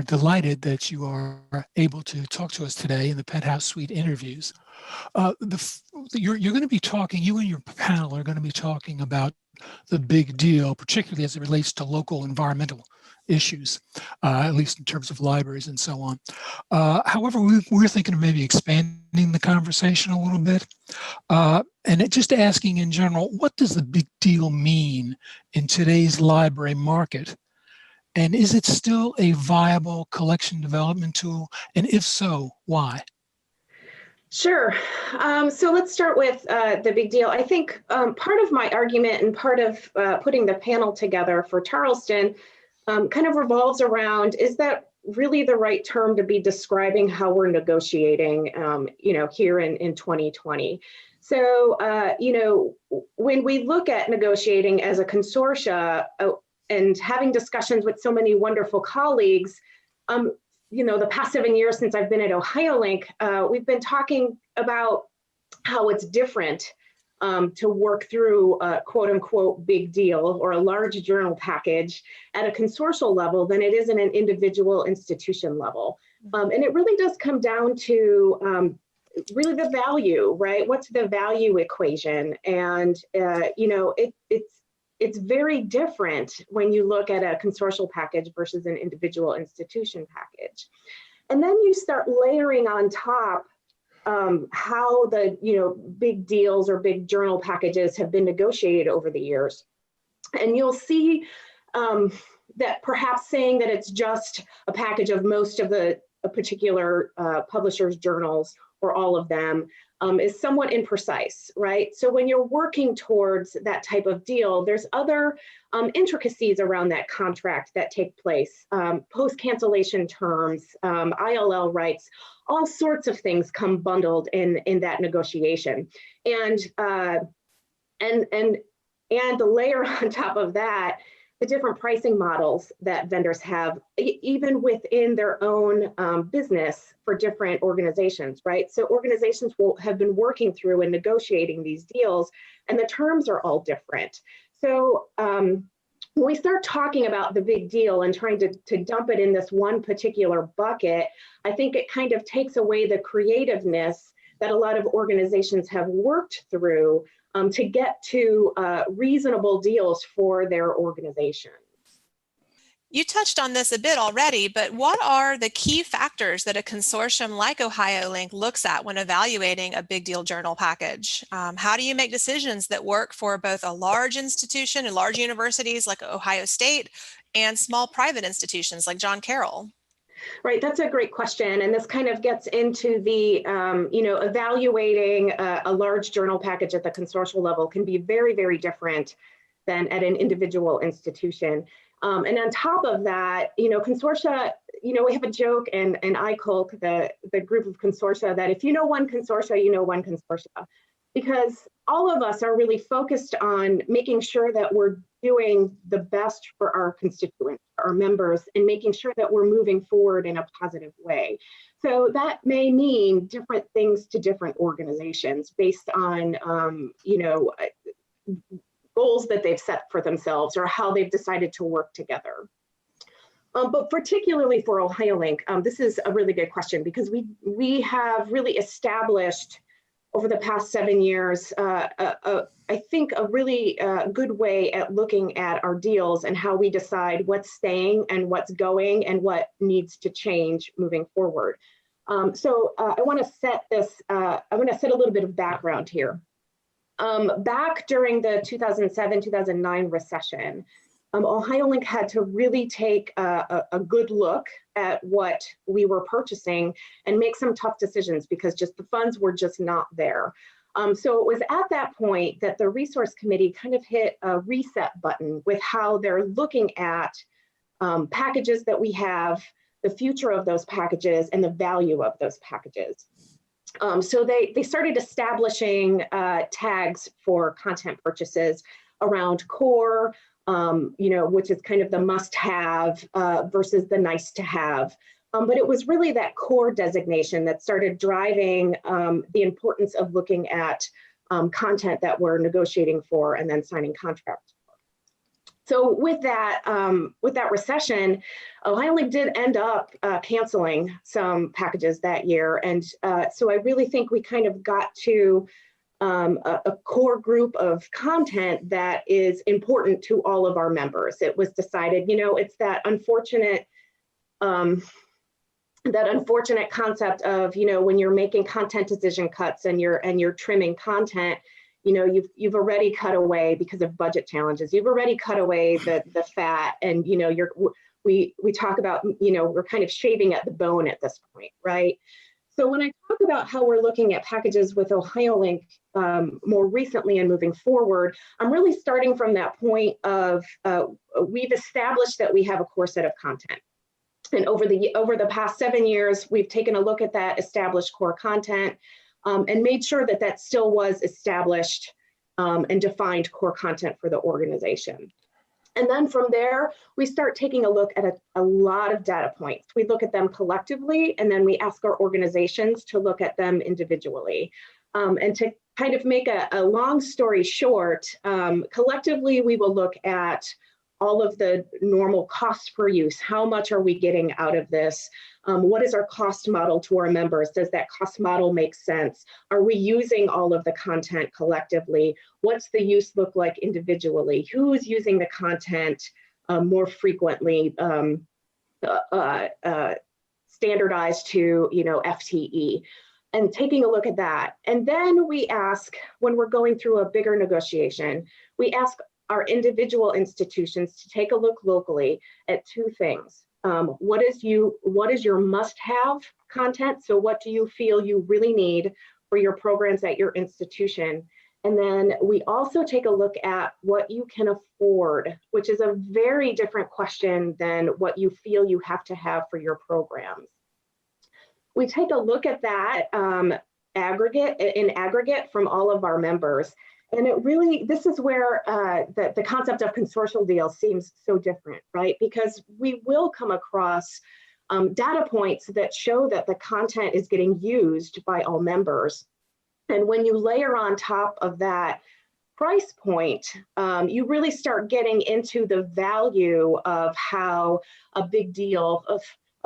delighted that you are able to talk to us today in the Penthouse Suite interviews. You're going to be talking, you and your panel are going to be talking about the big deal, particularly as it relates to local environmental issues, at least in terms of libraries and so on. However, we're thinking of maybe expanding the conversation a little bit and just asking in general, what does the big deal mean in today's library market? And is it still a viable collection development tool? And if so, why? Sure. So let's start with the big deal. I think part of my argument and part of putting the panel together for Charleston kind of revolves around, is that really the right term to be describing how we're negotiating, here in 2020? So, when we look at negotiating as a consortia and having discussions with so many wonderful colleagues, the past 7 years since I've been at OhioLINK, we've been talking about how it's different to work through a quote unquote big deal or a large journal package at a consortial level than it is in an individual institution level. And it really does come down to really the value, right? What's the value equation? And, it's very different when you look at a consortial package versus an individual institution package. And then you start layering on top how the big deals or big journal packages have been negotiated over the years. And you'll see that perhaps saying that it's just a package of most of a particular publisher's journals or all of them is somewhat imprecise, right? So when you're working towards that type of deal, there's other intricacies around that contract that take place, post-cancellation terms, ILL rights, all sorts of things come bundled in that negotiation. And the layer on top of that, the different pricing models that vendors have, even within their own business for different organizations, right? So organizations will have been working through and negotiating these deals, and the terms are all different. So when we start talking about the big deal and trying to dump it in this one particular bucket, I think it kind of takes away the creativeness that a lot of organizations have worked through to get to reasonable deals for their organizations. You touched on this a bit already, but what are the key factors that a consortium like OhioLINK looks at when evaluating a big deal journal package? How do you make decisions that work for both a large institution and large universities like Ohio State and small private institutions like John Carroll? Right, that's a great question. And this kind of gets into the, evaluating a large journal package at the consortial level can be very, very different than at an individual institution. And on top of that, consortia, we have a joke in ICOLC, the group of consortia, that if you know one consortia, you know one consortia, because all of us are really focused on making sure that we're doing the best for our constituents, our members, and making sure that we're moving forward in a positive way. So that may mean different things to different organizations based on, goals that they've set for themselves or how they've decided to work together. But particularly for OhioLINK, this is a really good question because we have really established over the past 7 years, I think a really good way at looking at our deals and how we decide what's staying and what's going and what needs to change moving forward. So I want to set this, I want to set a little bit of background here. Back during the 2007-2009 recession, OhioLINK had to really take a good look at what we were purchasing and make some tough decisions because just the funds were just not there. So it was at that point that the resource committee kind of hit a reset button with how they're looking at packages that we have, the future of those packages, and the value of those packages. So they started establishing tags for content purchases around core, which is kind of the must-have versus the nice-to-have. But it was really that core designation that started driving the importance of looking at content that we're negotiating for and then signing contracts So with that recession, OhioLINK did end up canceling some packages that year. And so I really think we kind of got to a core group of content that is important to all of our members. It was decided, it's that unfortunate concept of, when you're making content decision cuts and you're trimming content, you've already cut away because of budget challenges. You've already cut away the fat, and we talk about, we're kind of shaving at the bone at this point, right? So when I talk about how we're looking at packages with OhioLINK more recently and moving forward, I'm really starting from that point of we've established that we have a core set of content. And over the past 7 years, we've taken a look at that established core content and made sure that that still was established and defined core content for the organization. And then from there, we start taking a look at a lot of data points. We look at them collectively, and then we ask our organizations to look at them individually. And to kind of make a long story short, collectively, we will look at all of the normal costs per use. How much are we getting out of this? What is our cost model to our members? Does that cost model make sense? Are we using all of the content collectively? What's the use look like individually? Who is using the content more frequently, standardized to FTE? And taking a look at that. And then we ask, when we're going through a bigger negotiation, we ask our individual institutions to take a look locally at two things. What is your must-have content? So what do you feel you really need for your programs at your institution? And then we also take a look at what you can afford, which is a very different question than what you feel you have to have for your programs. We take a look at that in aggregate from all of our members. And this is where the concept of consortial deals seems so different, right? Because we will come across data points that show that the content is getting used by all members. And when you layer on top of that price point, you really start getting into the value of how a big deal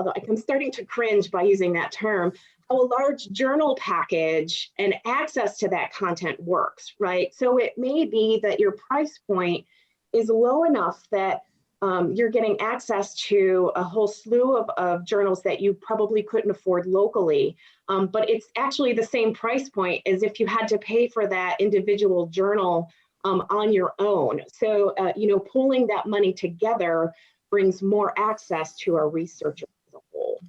although I'm starting to cringe by using that term, how a large journal package and access to that content works, right? So it may be that your price point is low enough that you're getting access to a whole slew of journals that you probably couldn't afford locally, but it's actually the same price point as if you had to pay for that individual journal on your own. So, pulling that money together brings more access to our researchers as a whole.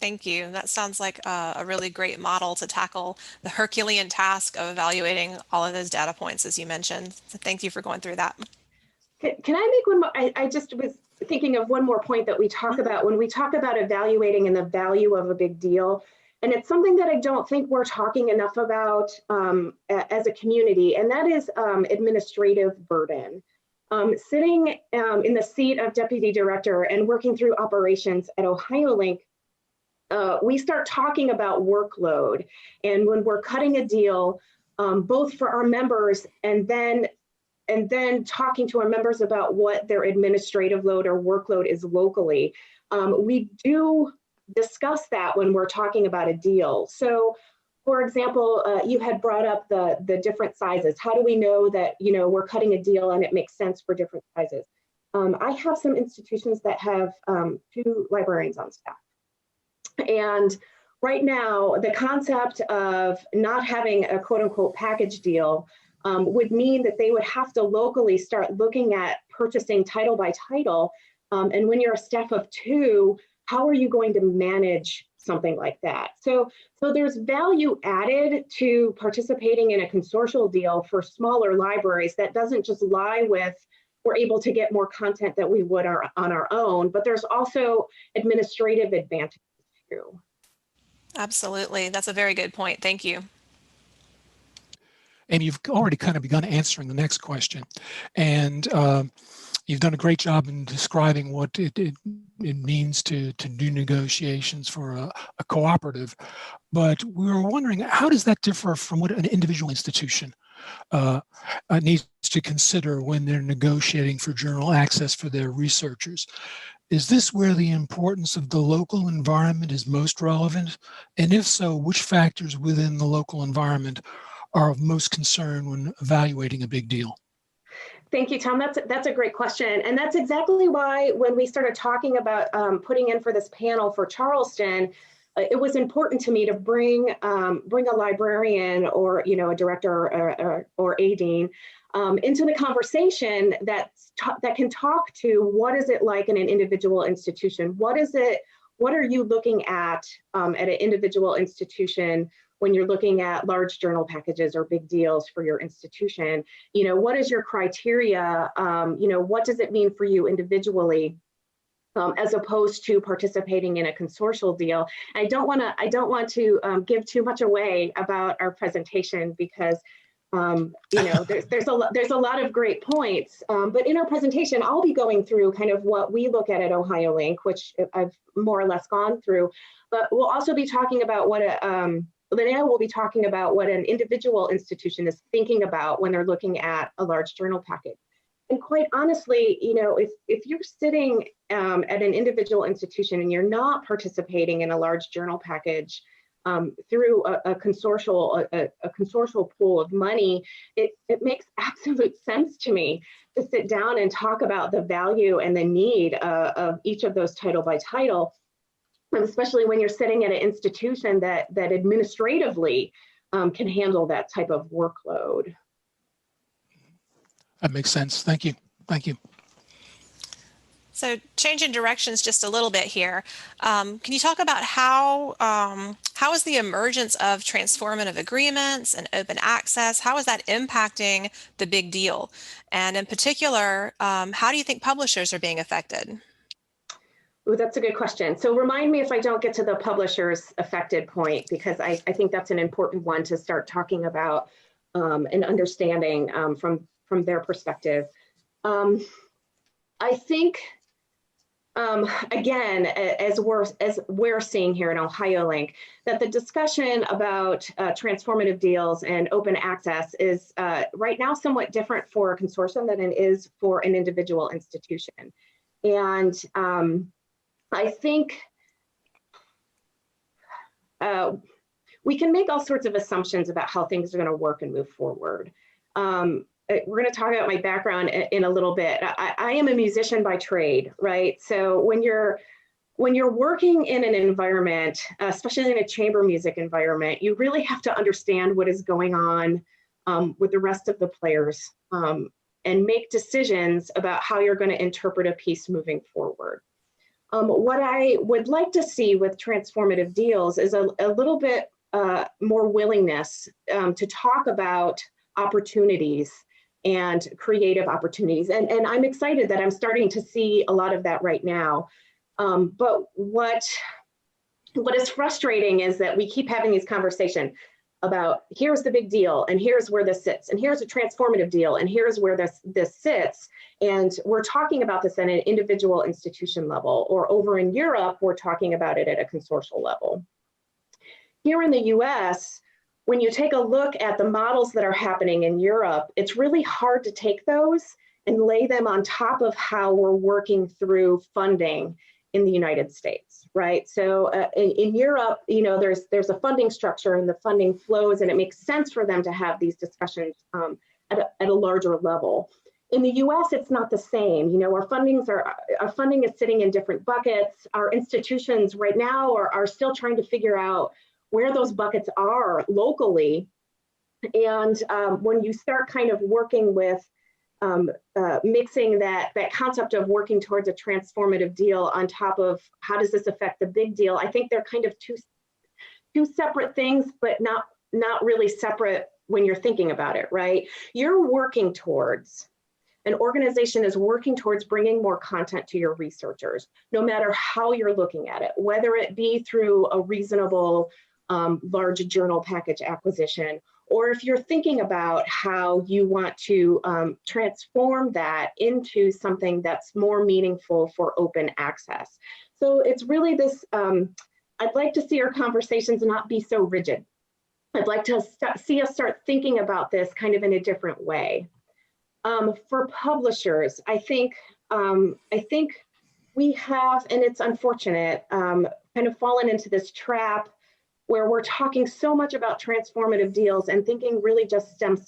Thank you. That sounds like a really great model to tackle the Herculean task of evaluating all of those data points, as you mentioned. So thank you for going through that. Can I make one more? I just was thinking of one more point that we talk about when we talk about evaluating and the value of a big deal. And it's something that I don't think we're talking enough about as a community, and that is administrative burden. Sitting in the seat of deputy director and working through operations at OhioLINK, we start talking about workload. And when we're cutting a deal, both for our members and then talking to our members about what their administrative load or workload is locally, we do discuss that when we're talking about a deal. So, for example, you had brought up the different sizes. How do we know that we're cutting a deal and it makes sense for different sizes? I have some institutions that have 2 librarians on staff. And right now, the concept of not having a quote unquote package deal would mean that they would have to locally start looking at purchasing title by title. And when you're a staff of 2, how are you going to manage something like that? So there's value added to participating in a consortial deal for smaller libraries that doesn't just lie with we're able to get more content that we would on our own, but there's also administrative advantages too. Absolutely. That's a very good point. Thank you. And you've already kind of begun answering the next question. And you've done a great job in describing what it means to do negotiations for a cooperative. But we were wondering, how does that differ from what an individual institution needs to consider when they're negotiating for journal access for their researchers. Is this where the importance of the local environment is most relevant? And if so, which factors within the local environment are of most concern when evaluating a big deal? Thank you, Tom. That's a great question. And that's exactly why when we started talking about putting in for this panel for Charleston, it was important to me to bring a librarian or a director or a dean into the conversation that can talk to what is it like in an individual institution. What are you looking at an individual institution when you're looking at large journal packages or big deals for your institution? What is your criteria? What does it mean for you individually? As opposed to participating in a consortial deal. I don't want to give too much away about our presentation because there's a lot of great points. But in our presentation, I'll be going through kind of what we look at OhioLINK, which I've more or less gone through. But we'll also be talking about Leah will be talking about what an individual institution is thinking about when they're looking at a large journal package. And quite honestly, if you're sitting at an individual institution and you're not participating in a large journal package through a consortial pool of money, it makes absolute sense to me to sit down and talk about the value and the need of each of those title by title, especially when you're sitting at an institution that administratively can handle that type of workload. That makes sense. Thank you. Thank you. So changing directions just a little bit here. Can you talk about how is the emergence of transformative agreements and open access, how is that impacting the big deal? And in particular, how do you think publishers are being affected? Ooh, that's a good question. So remind me if I don't get to the publishers affected point, because I think that's an important one to start talking about and understanding from their perspective. I think, again, as we're seeing here in OhioLINK, that the discussion about transformative deals and open access is right now somewhat different for a consortium than it is for an individual institution. And I think we can make all sorts of assumptions about how things are going to work and move forward. We're going to talk about my background in a little bit. I am a musician by trade, right? So when you're working in an environment, especially in a chamber music environment, you really have to understand what is going on with the rest of the players and make decisions about how you're going to interpret a piece moving forward. What I would like to see with transformative deals is a little bit more willingness to talk about opportunities and creative opportunities. And I'm excited that I'm starting to see a lot of that right now. But what is frustrating is that we keep having these conversations about here's the big deal and here's where this sits and here's a transformative deal and here's where this sits. And we're talking about this at an individual institution level, or over in Europe, we're talking about it at a consortial level. Here in the US, when you take a look at the models that are happening in Europe, it's really hard to take those and lay them on top of how we're working through funding in the United States, right? So in Europe, there's a funding structure and the funding flows, and it makes sense for them to have these discussions at a larger level. In the US, it's not the same. Our funding is sitting in different buckets. Our institutions right now are still trying to figure out where those buckets are locally. And when you start kind of working with mixing that concept of working towards a transformative deal on top of how does this affect the big deal, I think they're kind of two separate things, but not really separate when you're thinking about it, right? An organization is working towards bringing more content to your researchers, no matter how you're looking at it, whether it be through a reasonable large journal package acquisition, or if you're thinking about how you want to transform that into something that's more meaningful for open access. So it's really this, I'd like to see our conversations not be so rigid. I'd like to see us start thinking about this kind of in a different way. For publishers, I think we have, and it's unfortunate, kind of fallen into this trap where we're talking so much about transformative deals and thinking really just STEM.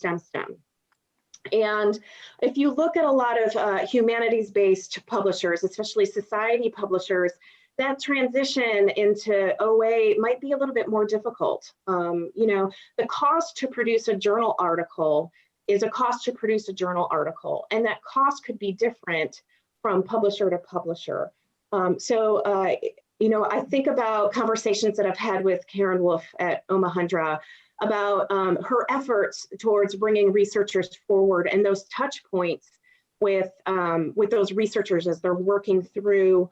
And if you look at a lot of humanities-based publishers, especially society publishers, that transition into OA might be a little bit more difficult. The cost to produce a journal article is a cost to produce a journal article, and that cost could be different from publisher to publisher. I think about conversations that I've had with Karen Wolf at Omohundra about her efforts towards bringing researchers forward and those touch points with those researchers as they're working through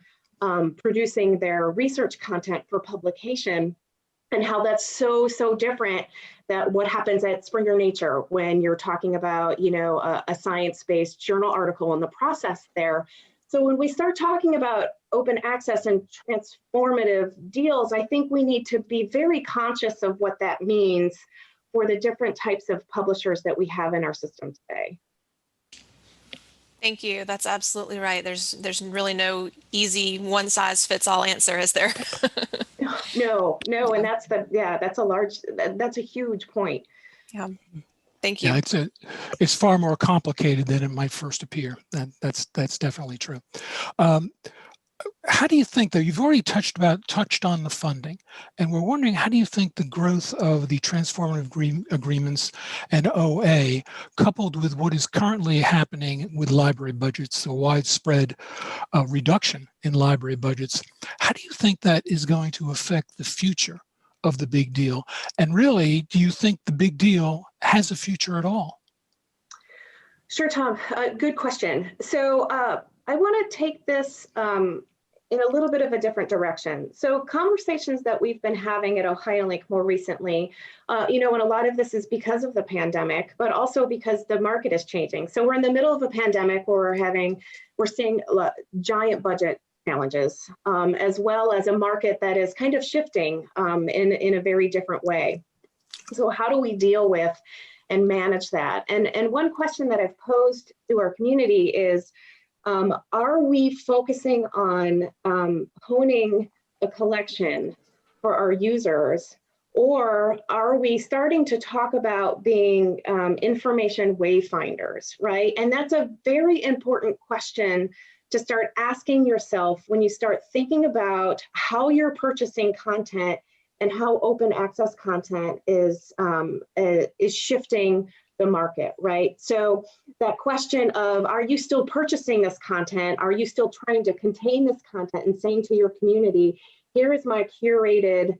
producing their research content for publication, and how that's so different than what happens at Springer Nature when you're talking about a science-based journal article and the process there. So when we start talking about open access and transformative deals, I think we need to be very conscious of what that means for the different types of publishers that we have in our system today. Thank you. That's absolutely right. There's really no easy one-size-fits-all answer, is there? No, and that's a huge point. Yeah. Thank you. Yeah, it's far more complicated than it might first appear. That's definitely true. How do you think, though, you've already touched on the funding, and we're wondering, how do you think the growth of the transformative agreements and OA, coupled with what is currently happening with library budgets, a widespread reduction in library budgets, how do you think that is going to affect the future of the big deal? And really, do you think the big deal has a future at all? Sure, Tom. Good question. So I want to take this in a little bit of a different direction. So conversations that we've been having at OhioLINK more recently, and a lot of this is because of the pandemic, but also because the market is changing. So we're in the middle of a pandemic where we're seeing giant budget challenges, as well as a market that is kind of shifting in a very different way. So how do we deal with and manage that? And one question that I've posed to our community is, are we focusing on honing a collection for our users, or are we starting to talk about being information wayfinders, right? And that's a very important question to start asking yourself when you start thinking about how you're purchasing content and how open access content is shifting the market, right? So that question of, are you still purchasing this content? Are you still trying to contain this content and saying to your community, here is my curated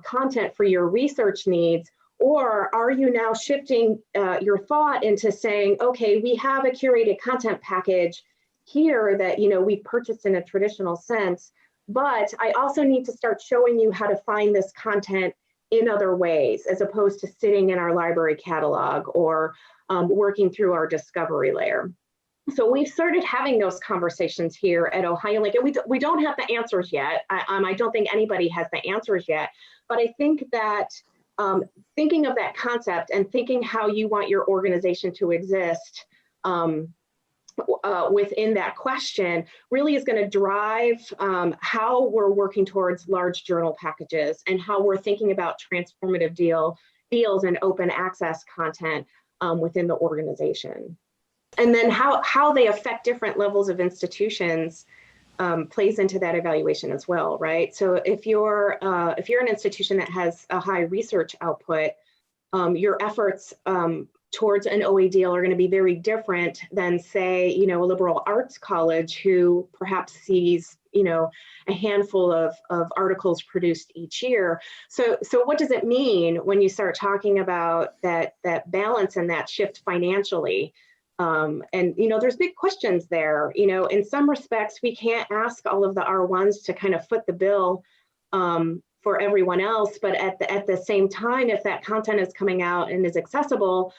content for your research needs? Or are you now shifting your thought into saying, okay, we have a curated content package here that we purchased in a traditional sense, but I also need to start showing you how to find this content in other ways, as opposed to sitting in our library catalog or working through our discovery layer. So we've started having those conversations here at OhioLINK, and we don't have the answers yet. I don't think anybody has the answers yet, but I think that thinking of that concept and thinking how you want your organization to exist within that question really is going to drive how we're working towards large journal packages and how we're thinking about transformative deals and open access content within the organization. And then how they affect different levels of institutions plays into that evaluation as well, right? So if you're an institution that has a high research output, your efforts towards an OA deal are going to be very different than, say, a liberal arts college who perhaps sees, a handful of articles produced each year. So what does it mean when you start talking about that balance and that shift financially? And there's big questions there. In some respects, we can't ask all of the R1s to kind of foot the bill for everyone else, but at the same time, if that content is coming out and is accessible,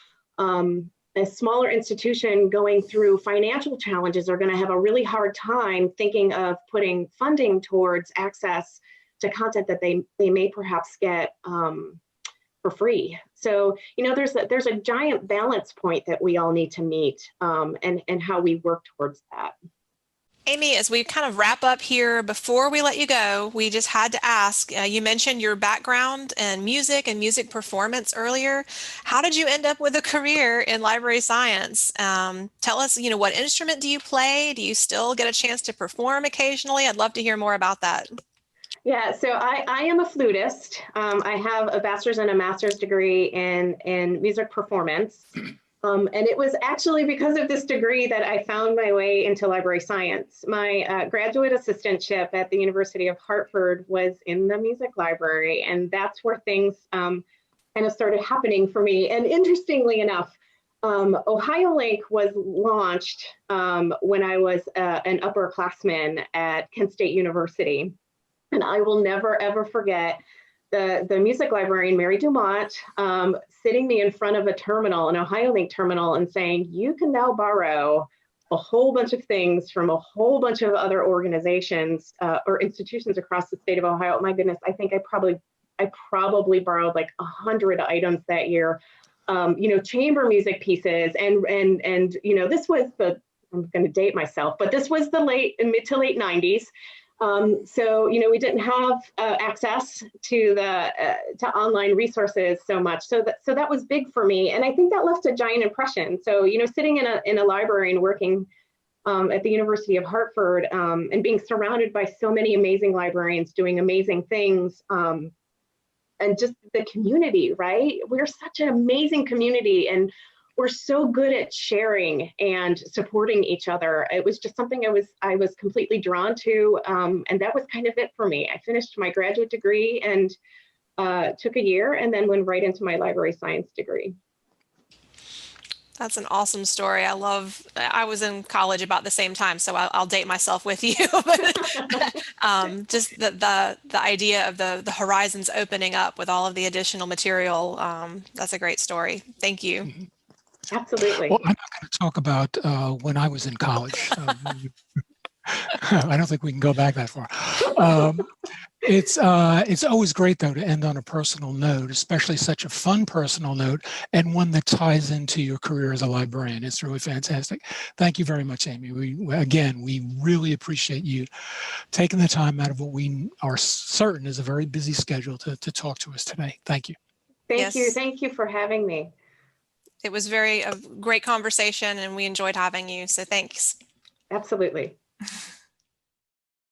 a smaller institution going through financial challenges are going to have a really hard time thinking of putting funding towards access to content that they may perhaps get for free. So, there's a giant balance point that we all need to meet, and how we work towards that. Amy, as we kind of wrap up here, before we let you go, we just had to ask, you mentioned your background in music and music performance earlier. How did you end up with a career in library science? Tell us, what instrument do you play? Do you still get a chance to perform occasionally? I'd love to hear more about that. Yeah, so I am a flutist. I have a bachelor's and a master's degree in music performance. And it was actually because of this degree that I found my way into library science. My graduate assistantship at the University of Hartford was in the music library, and that's where things kind of started happening for me. And interestingly enough, OhioLINK was launched when I was an upperclassman at Kent State University. And I will never, ever forget the music librarian, Mary Dumont, sitting me in front of a terminal, an OhioLINK terminal, and saying, you can now borrow a whole bunch of things from a whole bunch of other organizations or institutions across the state of Ohio. My goodness, I think I probably borrowed like 100 items that year. Chamber music pieces, and this was I'm going to date myself, but this was the mid to late 90s. So, we didn't have access to to online resources so much. So that was big for me. And I think that left a giant impression. So, sitting in a library and working at the University of Hartford, and being surrounded by so many amazing librarians doing amazing things, and just the community, right? We're such an amazing community, and we're so good at sharing and supporting each other. It was just something I was completely drawn to, and that was kind of it for me. I finished my graduate degree and took a year, and then went right into my library science degree. That's an awesome story. I was in college about the same time, so I'll date myself with you. Just the idea of the horizons opening up with all of the additional material, that's a great story. Thank you. Mm-hmm. Absolutely. Well, I'm not going to talk about when I was in college. I don't think we can go back that far. It's always great, though, to end on a personal note, especially such a fun personal note, and one that ties into your career as a librarian. It's really fantastic. Thank you very much, Amy. We really appreciate you taking the time out of what we are certain is a very busy schedule to talk to us today. Thank you. Thank you. Yes. Thank you for having me. It was a great conversation, and we enjoyed having you. So thanks. Absolutely.